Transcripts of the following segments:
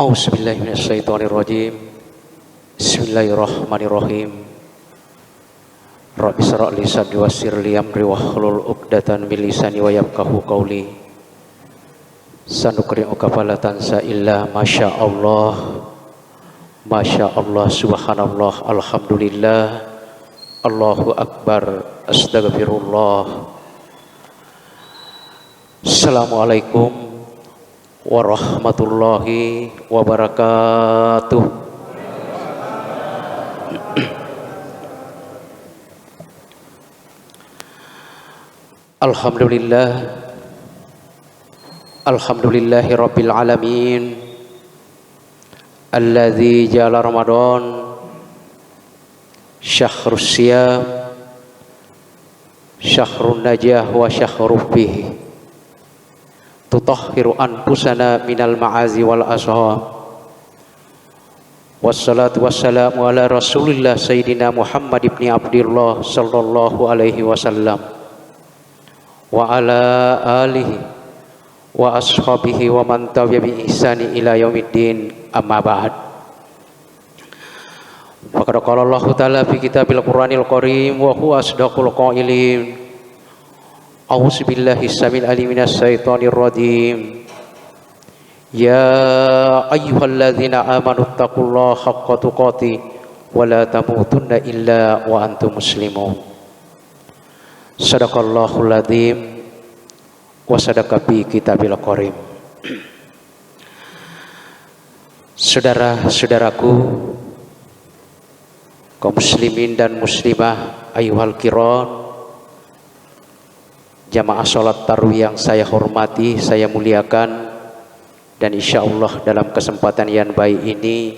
A'udzubillahi minasyaitonirrajim. Bismillahirrahmanirrahim. Rabbi shrah li sadri wa yassir li amri wahlul 'uqdatam min lisani wa yafqahu qawli. Sanuqri'uka fala tansa illa masyaallah. Masyaallah, subhanallah, alhamdulillah, Allahu akbar, astagfirullah. Assalamualaikum warahmatullahi wabarakatuh. Alhamdulillah, alhamdulillahi rabbil alamin, alladzi ja'ala Ramadan syahrus siyam, syahrun najah wa syahruf bihi tutahhiru anfusana minal ma'azi wal asham. Wassalatu wassalamu ala rasulillah sayyidina Muhammad ibn Abdullah sallallahu alaihi wasallam wa ala alihi wa ashabihi wa man tabi'a bi ihsani ila yaumiddin, amma ba'd. Faqad qala Allah ta'ala fi kitabil Qur'anil Karim wa huwa asdaqul qailin. A'udzu billahi samil alim minas syaitonir rajim. Ya ayyuhalladzina amanu taqullaha haqqa tuqatih wa la tamutunna illa wa antum muslimun. Sadaqallahul adzim wa sadaqa bi kitabil karim. Saudara-saudaraku kaum muslimin dan muslimah ayyuhal kiram, jamaah salat tarawih yang saya hormati, saya muliakan, dan insyaallah dalam kesempatan yang baik ini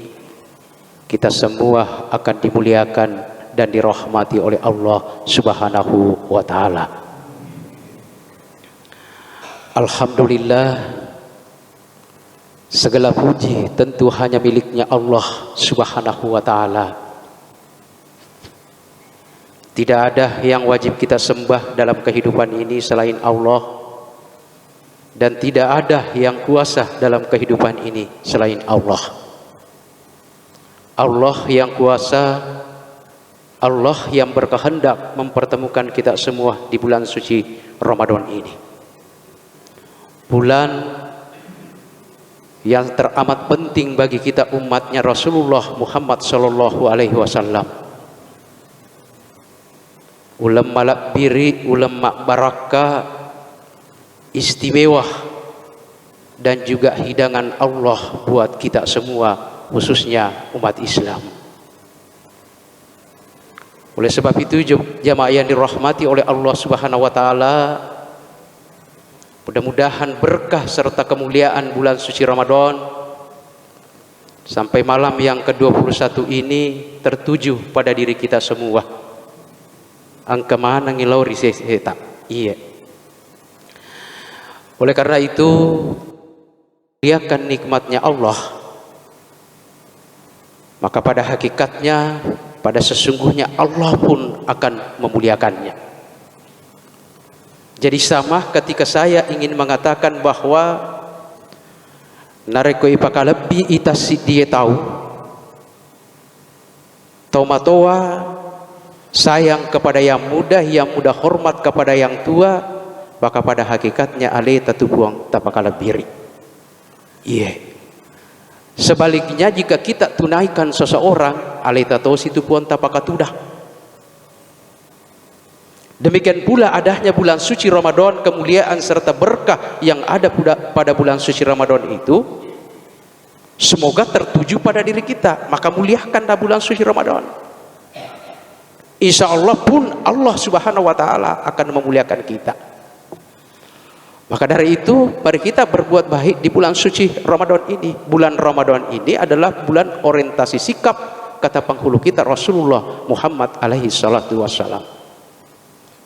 kita semua akan dimuliakan dan dirahmati oleh Allah Subhanahu wa taala. Alhamdulillah, segala puji tentu hanya miliknya Allah Subhanahu wa taala. Tidak ada yang wajib kita sembah dalam kehidupan ini selain Allah, dan tidak ada yang kuasa dalam kehidupan ini selain Allah. Allah yang kuasa, Allah yang berkehendak mempertemukan kita semua di bulan suci Ramadan ini. Bulan yang teramat penting bagi kita umatnya Rasulullah Muhammad sallallahu alaihi wasallam. Ulam malak biri, ulam mak barakah, istimewa dan juga hidangan Allah buat kita semua, khususnya umat Islam. Oleh sebab itu jamaah yang dirahmati oleh Allah Subhanahu wa taala, mudah-mudahan berkah serta kemuliaan bulan suci Ramadan sampai malam yang ke-21 ini tertuju pada diri kita semua. Angka mana ngilau riseta? Iya. Oleh karena itu, lihatkan nikmatnya Allah, maka pada hakikatnya, pada sesungguhnya Allah pun akan memuliakannya. Jadi sama ketika saya ingin mengatakan bahwa nareko ipakalebi itasi dia tahu taumatoa, sayang kepada yang muda hormat kepada yang tua, maka pada hakikatnya ale tatubuang tapakalebiri. Iya. Sebaliknya jika kita tunaikan seseorang, ale tato situ puan tapakatudah. Demikian pula adanya bulan suci Ramadan, kemuliaan serta berkah yang ada pada bulan suci Ramadan itu semoga tertuju pada diri kita, maka muliakanlah bulan suci Ramadan. Insya Allah pun Allah Subhanahu wa taala akan memuliakan kita. Maka dari itu mari kita berbuat baik di bulan suci Ramadan ini. Bulan Ramadan ini adalah bulan orientasi sikap, kata penghulu kita Rasulullah Muhammad alaihi salatu wassalam.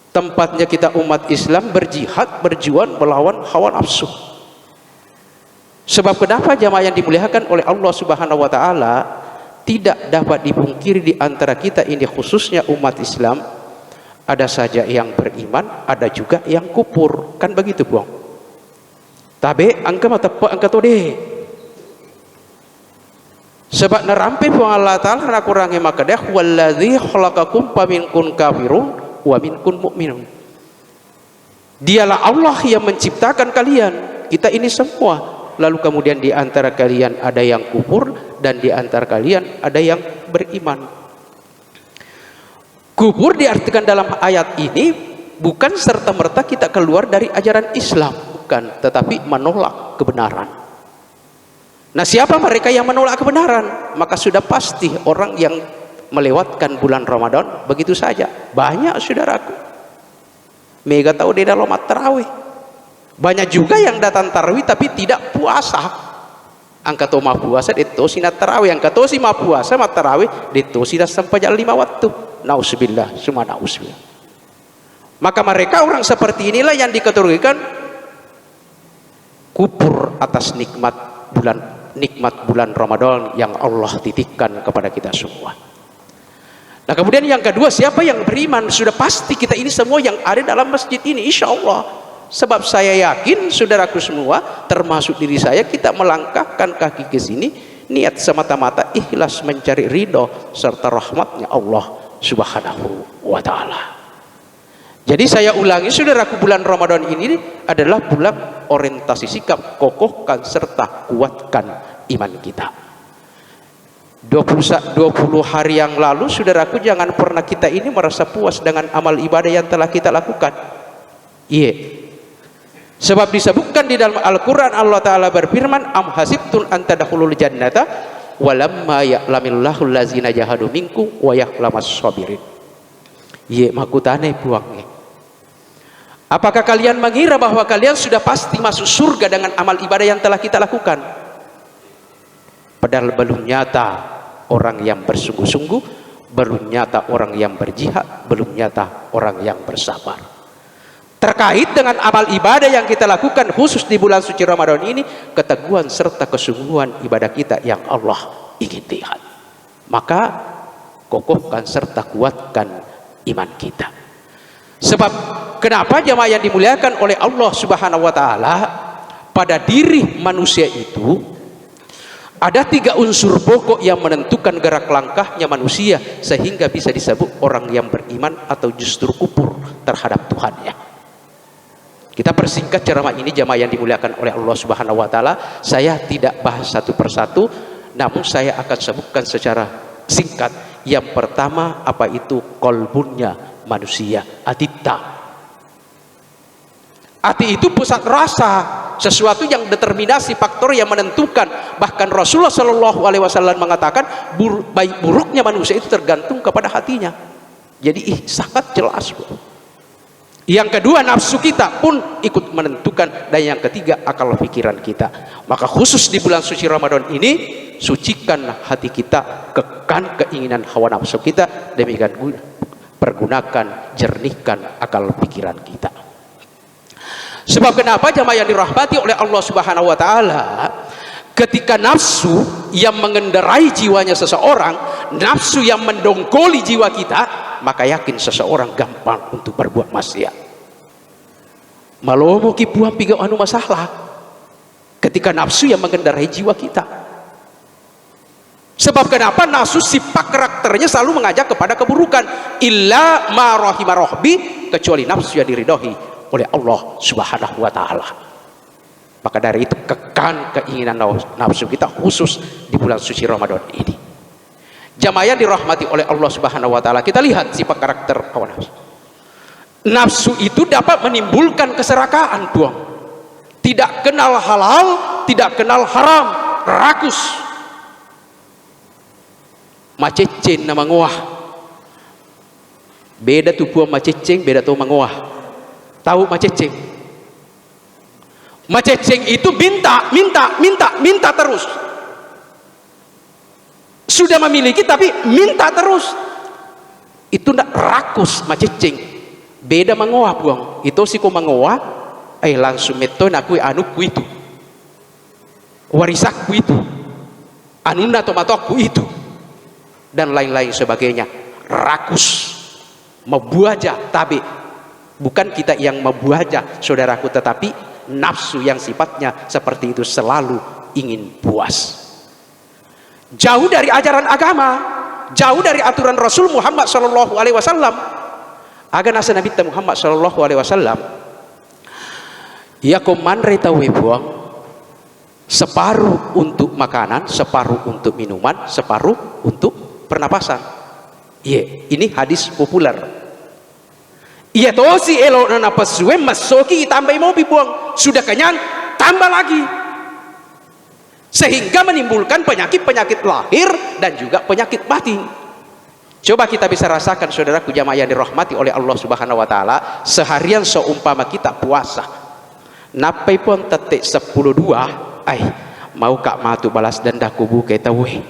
Tempatnya kita umat Islam berjihad, berjuang melawan hawa nafsu. Sebab kenapa jamaah yang dimuliakan oleh Allah Subhanahu wa taala, tidak dapat dipungkiri di antara kita ini khususnya umat Islam, ada saja yang beriman, ada juga yang kufur. Kan begitu, Bang? Tabe angka mata angka tode. sebab nerampe pun Allah Ta'ala nak kurangi maka dia walladzi khalaqakum faminkum kafirun wa minkum mu'minun. Dialah Allah yang menciptakan kalian, kita ini semua. Lalu kemudian di antara kalian ada yang kufur dan di antara kalian ada yang beriman. Kufur diartikan dalam ayat ini bukan serta-merta kita keluar dari ajaran Islam, bukan, tetapi menolak kebenaran. Nah, siapa mereka yang menolak kebenaran? Maka sudah pasti orang yang melewatkan bulan Ramadan begitu saja. Banyak saudaraku. Mega tahu di dalam tarawih. Banyak juga yang datang tarawih tapi tidak puasa. Angka to mah puasa itu sinat tarawih, angka to si mah puasa mah tarawih itu sudah sampai jam 5 waktu. Nauzubillah, semua nauzubillah. Maka mereka orang seperti inilah yang dikategorikan kufur atas nikmat bulan Ramadan yang Allah titipkan kepada kita semua. Nah, kemudian yang kedua, siapa yang beriman? Sudah pasti kita ini semua yang ada dalam masjid ini, insya Allah. Sebab saya yakin saudaraku semua, termasuk diri saya, kita melangkahkan kaki ke sini niat semata-mata ikhlas mencari ridho serta rahmatnya Allah Subhanahu wa Ta'ala. Jadi saya ulangi saudaraku, bulan Ramadan ini adalah bulan orientasi sikap, kokohkan serta kuatkan iman kita. 20 hari yang lalu saudaraku, jangan pernah kita ini merasa puas dengan amal ibadah yang telah kita lakukan. Iya. Sebab disebutkan di dalam Al-Quran, Allah Ta'ala berfirman, am hasibtun an tadkhulul jannata walamma ya'lamillahu allazina jahadu minkum wa ya'lamas sabirin. Iya, makutane buangnya. Apakah kalian mengira bahwa kalian sudah pasti masuk surga dengan amal ibadah yang telah kita lakukan? Padahal belum nyata orang yang bersungguh-sungguh, belum nyata orang yang berjihad, belum nyata orang yang bersabar. Terkait dengan amal ibadah yang kita lakukan khusus di bulan suci Ramadan ini, keteguhan serta kesungguhan ibadah kita yang Allah ingin lihat. Maka kokohkan serta kuatkan iman kita. Sebab kenapa jamaah yang dimuliakan oleh Allah Subhanahu wa Ta'ala, pada diri manusia itu ada 3 unsur pokok yang menentukan gerak langkahnya manusia sehingga bisa disebut orang yang beriman atau justru kufur terhadap Tuhannya. Kita persingkat ceramah ini jamaah yang dimuliakan oleh Allah Subhanahu wa Ta'ala. Saya tidak bahas satu persatu, namun saya akan sebutkan secara singkat. Yang pertama, apa itu kolbunnya manusia, atita. Hati itu pusat rasa, sesuatu yang determinasi, faktor yang menentukan. Bahkan Rasulullah Shallallahu Alaihi Wasallam mengatakan baik buruknya manusia itu tergantung kepada hatinya. Jadi sangat jelas. Yang kedua, nafsu kita pun ikut menentukan, dan yang ketiga, akal pikiran kita. Maka khusus di bulan suci Ramadan ini, sucikan hati kita, kekan keinginan hawa nafsu kita, demikian pergunakan, jernihkan akal pikiran kita. Sebab kenapa jamaah yang dirahmati oleh Allah Subhanahu wa Ta'ala, ketika nafsu yang mengendarai jiwanya seseorang, nafsu yang mendongkoli jiwa kita, maka yakin seseorang gampang untuk berbuat maksiat. Malah mau kipuan piga anu masalah ketika nafsu yang mengendarai jiwa kita. Sebab kenapa? Nafsu sifat karakternya selalu mengajak kepada keburukan. Illa ma rahima rabbi, kecuali nafsu yang diridhoi oleh Allah Subhanahu wa Ta'ala. Maka dari itu kekan keinginan nafsu kita khusus di bulan suci Ramadan ini. Jamaah yang dirahmati oleh Allah Subhanahu wa Ta'ala, kita lihat sifat karakter hawa nafsu. Nafsu itu dapat menimbulkan keserakaan, buang. Tidak kenal halal, tidak kenal haram, rakus. Macecen nama ngoah. Beda tuh buang maceceng, beda tuh mengoah. Tahu maceceng? Maceceng itu minta terus. Sudah memiliki tapi minta terus. Itu ndak rakus maceceng. Beda mengoah buang. Itu sih ko mengoah, langsung meto nakui anukku itu. Warisakku itu. Anunda tomatoku itu. Dan lain-lain sebagainya. Rakus. Membuaja tabi. Bukan kita yang membuaja saudaraku, tetapi nafsu yang sifatnya seperti itu selalu ingin puas. jauh dari ajaran agama, jauh dari aturan Rasul Muhammad sallallahu alaihi wasallam. Aga nasa Nabi Muhammad sallallahu alaihi wasallam ya komandre tahu buang separuh untuk makanan, separuh untuk minuman, separuh untuk pernapasan. Iya, ini hadis populer. Iya toh si elo napas suwe masoki tambah mau buang, sudah kenyang tambah lagi, sehingga menimbulkan penyakit-penyakit lahir dan juga penyakit batin. Coba kita bisa rasakan saudaraku jamaah yang dirahmati oleh Allah Subhanahu wa taala, seharian seumpama kita puasa napai pun tetek 10.2 mau kak matu balas denda kubu kita weh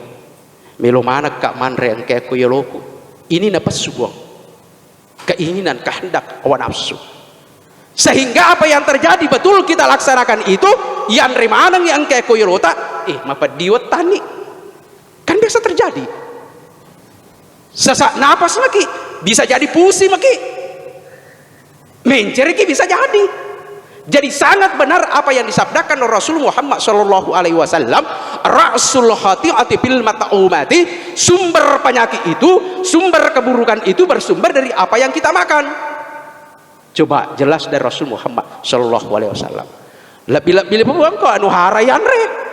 melo mana kak manre engke aku yoloku, ini napas subuh keinginan kehendak hawa nafsu, sehingga apa yang terjadi betul kita laksanakan itu yang remanang yang engke aku yolota mapa diwet tani kan biasa terjadi. Sesak napas lagi bisa jadi pusing lagi, menceriki bisa jadi. Jadi sangat benar apa yang disabdakan oleh Rasul Muhammad sallallahu alaihi wasallam, ra'sul khati'ati bil mat'umati, sumber penyakit itu, sumber keburukan itu bersumber dari apa yang kita makan. Coba jelas dari Rasul Muhammad sallallahu alaihi wasallam. Bila buang kok anu harayan re.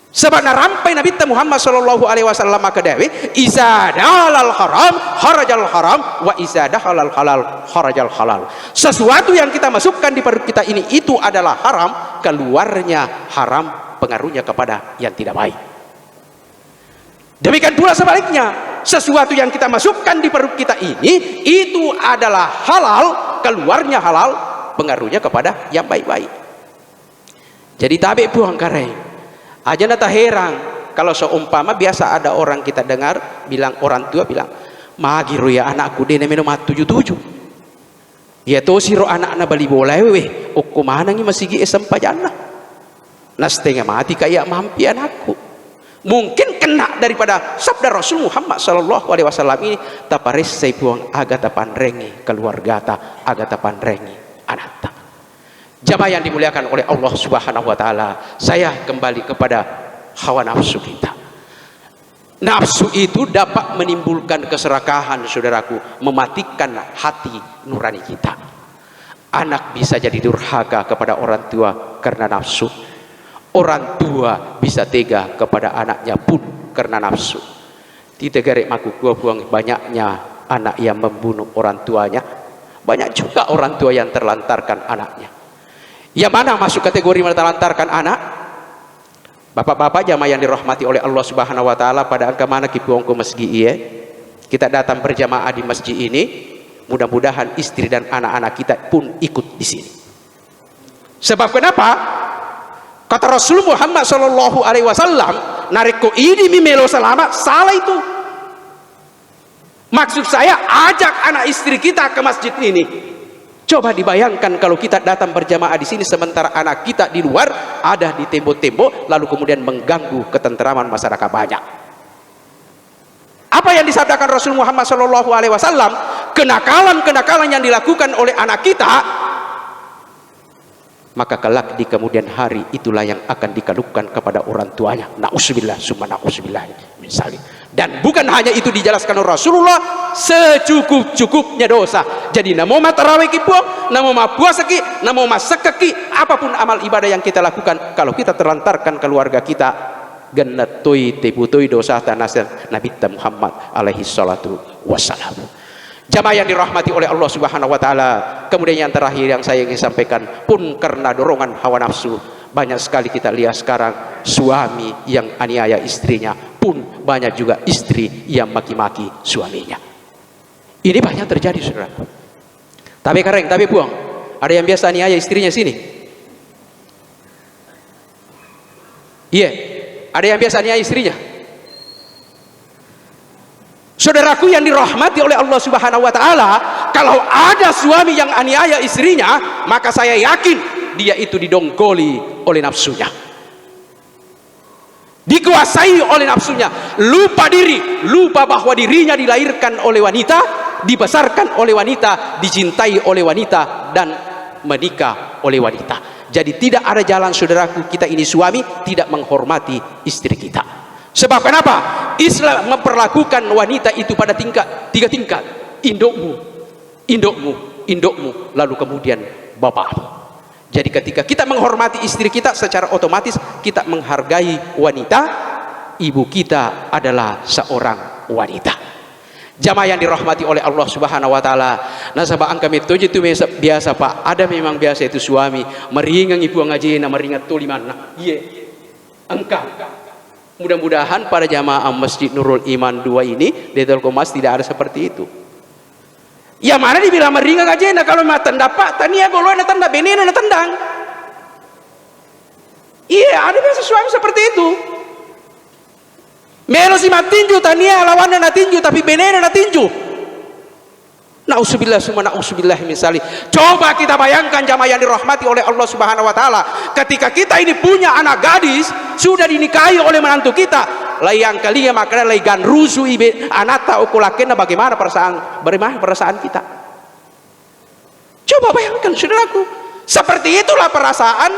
Sebab rampai Nabi Muhammad sallallahu alaihi wasallam maka dewe iza dalal haram harajal haram wa iza dalal halal harajal halal. Sesuatu yang kita masukkan di perut kita ini itu adalah haram, keluarnya haram, pengaruhnya kepada yang tidak baik. Demikian pula sebaliknya, sesuatu yang kita masukkan di perut kita ini itu adalah halal, keluarnya halal, pengaruhnya kepada yang baik-baik. Jadi tabe buang kareng. Aja nata heran kalau seumpama biasa ada orang kita dengar bilang, orang tua bilang magiru ya anakku dene minum 77 ya to siro anak-anak bali bola weh okko mana ngi masih gi esempajana nah setengah mati kayak mampi anakku. Mungkin kena daripada sabda Rasul Muhammad sallallahu alaihi wasallam ini tapares saya buang agata panrengi keluargata agata panrengi anakta. Jamaah yang dimuliakan oleh Allah Subhanahu wa taala, saya kembali kepada hawa nafsu kita. Nafsu itu dapat menimbulkan keserakahan saudaraku, mematikan hati nurani kita. Anak bisa jadi durhaka kepada orang tua karena nafsu. Orang tua bisa tega kepada anaknya pun karena nafsu. Tidak garek maku gua buang banyaknya anak yang membunuh orang tuanya. Banyak juga orang tua yang terlantarkan anaknya. Yang mana masuk kategori menelantarkan anak? Bapak-bapak jamaah yang dirahmati oleh Allah Subhanahu wa taala, pada angka mana kipuang ke masjid iya? Kita datang berjamaah di masjid ini, mudah-mudahan istri dan anak-anak kita pun ikut di sini. Sebab kenapa? Kata Rasul Muhammad sallallahu alaihi wasallam, nariko ini mimelo selamat, salah itu. Maksud saya ajak anak istri kita ke masjid ini. Coba dibayangkan kalau kita datang berjamaah di sini sementara anak kita di luar ada di tembok-tembok lalu kemudian mengganggu ketentraman masyarakat banyak. Apa yang disabdakan Rasul Muhammad sallallahu alaihi wasallam, kenakalan-kenakalan yang dilakukan oleh anak kita, maka kelak di kemudian hari itulah yang akan dikeluhkan kepada orang tuanya. Na'udzubillah summa na'udzubillah min dzalik. Dan bukan hanya itu dijelaskan oleh Rasulullah, secukup-cukupnya dosa. Jadi namo tarawih ki puang, namo puasa ki, namo sekeki, apapun amal ibadah yang kita lakukan, kalau kita terlantarkan keluarga kita, genetui tebutui dosa tanah Nabi Muhammad alaihi salatu wassalam. Jamaah yang dirahmati oleh Allah Subhanahu wa taala, kemudian yang terakhir yang saya ingin sampaikan, pun karena dorongan hawa nafsu, banyak sekali kita lihat sekarang suami yang aniaya istrinya, pun banyak juga istri yang maki-maki suaminya. Ini banyak terjadi saudara. Tapi kareng, tapi buang. Ada yang biasa aniaya istrinya sini. Iya, ada yang biasa aniaya istrinya. Saudaraku yang dirahmati oleh Allah Subhanahu wa taala, kalau ada suami yang aniaya istrinya, maka saya yakin dia itu didongkoli oleh nafsunya. Dikuasai oleh nafsunya, lupa diri, lupa bahwa dirinya dilahirkan oleh wanita, dibesarkan oleh wanita, dicintai oleh wanita dan menikah oleh wanita. Jadi tidak ada jalan saudaraku kita ini suami tidak menghormati istri kita. Sebab kenapa? Islam memperlakukan wanita itu pada tiga tingkat. Indukmu, indukmu, indukmu, lalu kemudian bapakmu. Jadi ketika kita menghormati istri kita, secara otomatis kita menghargai wanita. Ibu kita adalah seorang wanita. Jamaah yang dirahmati oleh Allah Subhanahu wa taala. Nasabah angka metode itu biasa Pak. Ada memang biasa itu suami meringang ibu ngajina meringat tuliman. Iya. Engkau. Mudah-mudahan pada jamaah Masjid Nurul Iman 2 ini di Telkomas tidak ada seperti itu. Ya mana dibilang meringang ngajina kalau mata dapat tania golongan tanda benena na tendang. Iya, ada biasa suami seperti itu. Melo si matinju tania lawannya na tinju tapi benena na tinju. Nauzubillah summa nauzubillah misali. Coba kita bayangkan jamaah yang dirahmati oleh Allah Subhanahu wa taala, ketika kita ini punya anak gadis sudah dinikahi oleh menantu kita, layang kalinya makanya laigan rusu ibe anata ukulakena bagaimana perasaan kita. Coba bayangkan saudaraku, seperti itulah perasaan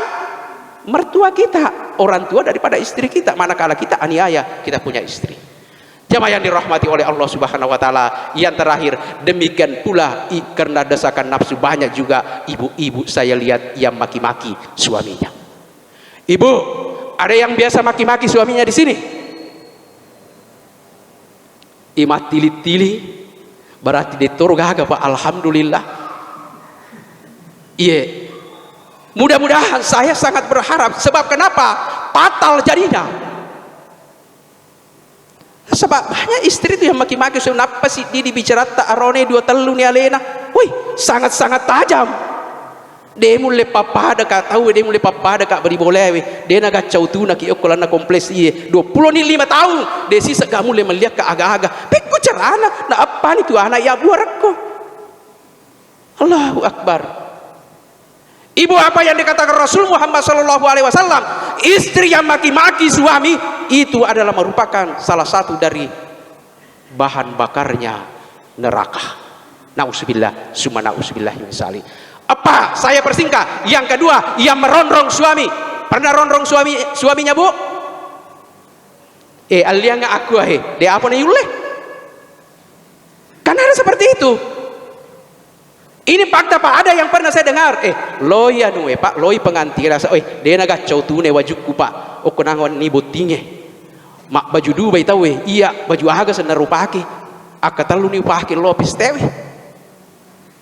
mertua kita, orang tua daripada istri kita, manakala kita aniaya kita punya istri. Jamaah yang dirahmati oleh Allah Subhanahu wa taala, yang terakhir demikian pula karena desakan nafsu banyak juga ibu-ibu saya lihat yang maki-maki suaminya. Ibu, ada yang biasa maki-maki suaminya di sini? Imah tili-tili berarti diturgaga Pak, alhamdulillah. Iya. Mudah-mudahan saya sangat berharap, sebab kenapa? Fatal jadinya. Sebab banyak istri itu yang maki-maki, kenapa sih dia bicara tak arone dua telu ni alena. Wih, sangat-sangat tajam. Dia mulai papada kak tahu, dia mulai papada kak beri boleh. Dia nak kacau tu nak kiok kalau nak kompleks iya 25 tahun. Dia sisa gak mulai melihat ke agak-agak. Pek carana, nak apa ni tu anak ya buar aku. Allahu Akbar. Ibu, apa yang dikatakan Rasul Muhammad SAW, istri yang maki-maki suami itu adalah merupakan salah satu dari bahan bakarnya neraka. Nauzubillah summa nauzubillah misali. Apa? Saya persingkat. Yang kedua, yang meronrong suami. Pernah ronrong suaminya Bu? Aliang aku dia apa nih yule? Kan ada seperti itu. Ini fakta Pak, ada yang pernah saya dengar. Loi anu Pak, loi pengantin rasa, dia naga cautu ne wajukku Pak. Kenangan ni botinge. Mak baju dua bai tahu iya, baju aga senaru pake. Aka telu ni pake lopis tewe.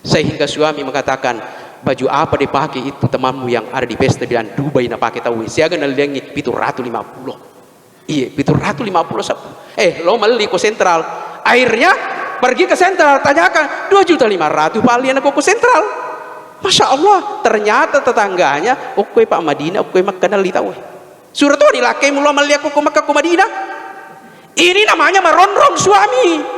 Sehingga suami mengatakan, baju apa dipakai itu temanmu yang ada di pesta bilang Dubai na pakai tahu. Saya akan naliangi 750. Iya, 750. Lo meli ke sentral. Akhirnya pergi ke sentral, tanyakan 2.500.000 Pak alian aku ke sentral. Masya Allah, ternyata tetangganya oke Pak Madinah, oke Makkah nali tahu. Surat tuh dilakai mula meli aku ke Makkah ke Madinah. Ini namanya meronrong suami.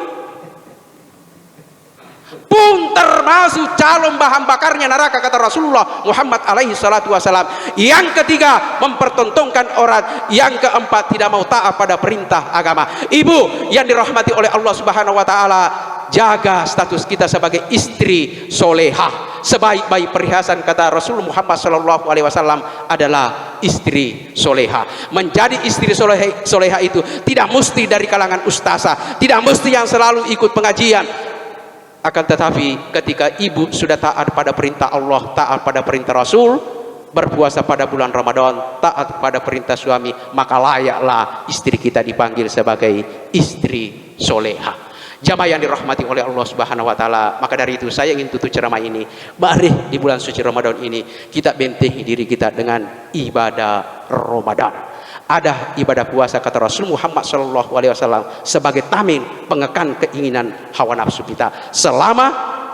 Pun termasuk calon bahan bakarnya neraka, kata Rasulullah Muhammad alaihi salatu wasalam. Yang ketiga, mempertontonkan orang. Yang keempat, tidak mau taat pada perintah agama. Ibu yang dirahmati oleh Allah Subhanahu wa taala, jaga status kita sebagai istri solehah. Sebaik-baik perhiasan, kata Rasul Muhammad sallallahu alaihi wasallam, adalah istri soleha. Menjadi istri soleha itu tidak mesti dari kalangan ustazah, tidak mesti yang selalu ikut pengajian. Akan tetapi ketika ibu sudah taat pada perintah Allah, taat pada perintah Rasul, berpuasa pada bulan Ramadan, taat pada perintah suami, maka layaklah istri kita dipanggil sebagai istri soleha. Jamaah yang dirahmati oleh Allah Subhanahu wa taala, maka dari itu saya ingin tutup ceramah ini. Mari di bulan suci Ramadan ini kita bentengi diri kita dengan ibadah Ramadan. Ada ibadah puasa, kata Rasul Muhammad SAW, sebagai tamin pengekan keinginan hawa nafsu kita, selama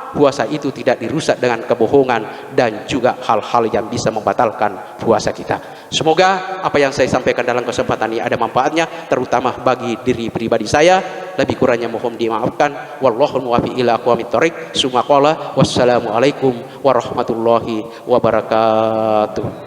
puasa itu tidak dirusak dengan kebohongan dan juga hal-hal yang bisa membatalkan puasa kita. Semoga apa yang saya sampaikan dalam kesempatan ini ada manfaatnya, terutama bagi diri pribadi saya. Lebih kurangnya mohon dimaafkan. Wallahul muwaffiq ila aqwamit thoriq. Wassalamualaikum warahmatullahi wabarakatuh.